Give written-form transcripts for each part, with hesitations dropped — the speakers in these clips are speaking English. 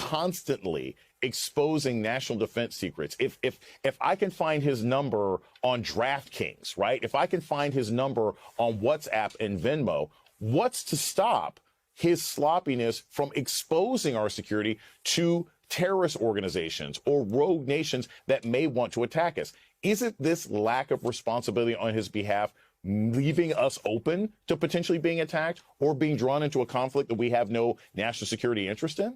constantly exposing national defense secrets, if I can find his number on DraftKings, right? If I can find his number on WhatsApp and Venmo, what's to stop his sloppiness from exposing our security to terrorist organizations or rogue nations that may want to attack us? Isn't this lack of responsibility on his behalf leaving us open to potentially being attacked or being drawn into a conflict that we have no national security interest in?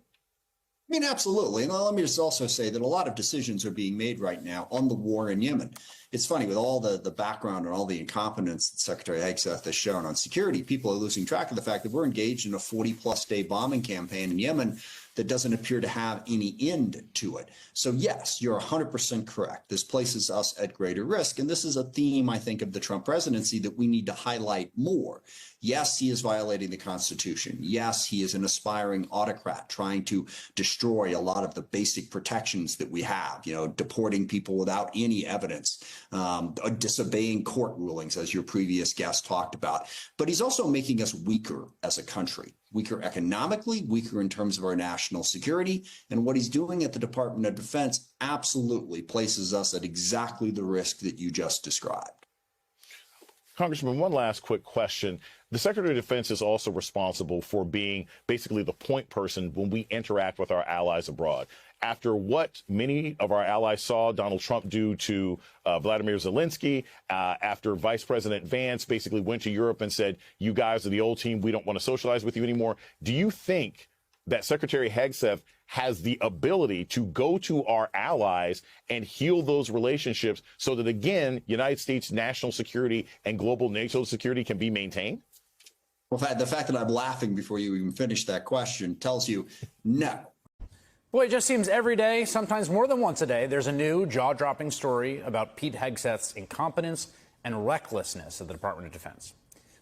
I mean, absolutely. And let me just also say that a lot of decisions are being made right now on the war in Yemen. It's funny, with all the background and all the incompetence that Secretary Hegseth has shown on security, people are losing track of the fact that we're engaged in a 40-plus day bombing campaign in Yemen that doesn't appear to have any end to it. So yes, you're 100% correct. This places us at greater risk. And this is a theme, I think, of the Trump presidency that we need to highlight more. Yes, he is violating the Constitution. Yes, he is an aspiring autocrat trying to destroy a lot of the basic protections that we have, deporting people without any evidence, disobeying court rulings, as your previous guest talked about. But he's also making us weaker as a country. Weaker economically, weaker in terms of our national security. And what he's doing at the Department of Defense absolutely places us at exactly the risk that you just described. Congressman, one last quick question. The Secretary of Defense is also responsible for being basically the point person when we interact with our allies abroad. After what many of our allies saw Donald Trump do to Vladimir Zelensky, after Vice President Vance basically went to Europe and said, you guys are the old team, we don't want to socialize with you anymore, do you think that Secretary Hegseth has the ability to go to our allies and heal those relationships so that, again, United States national security and global NATO security can be maintained? Well, the fact that I'm laughing before you even finish that question tells you no. Boy, it just seems every day, sometimes more than once a day, there's a new jaw-dropping story about Pete Hegseth's incompetence and recklessness at the Department of Defense.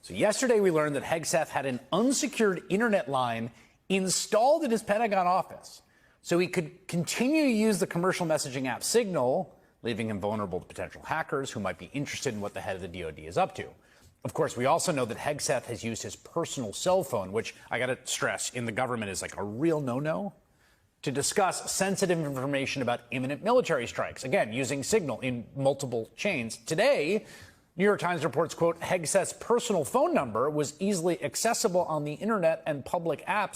So yesterday we learned that Hegseth had an unsecured internet line installed in his Pentagon office so he could continue to use the commercial messaging app Signal, leaving him vulnerable to potential hackers who might be interested in what the head of the DOD is up to. Of course, we also know that Hegseth has used his personal cell phone, which I got to stress in the government is like a real no-no, to discuss sensitive information about imminent military strikes, again, using Signal in multiple chains. Today, New York Times reports, quote, Hegseth's personal phone number was easily accessible on the internet and public apps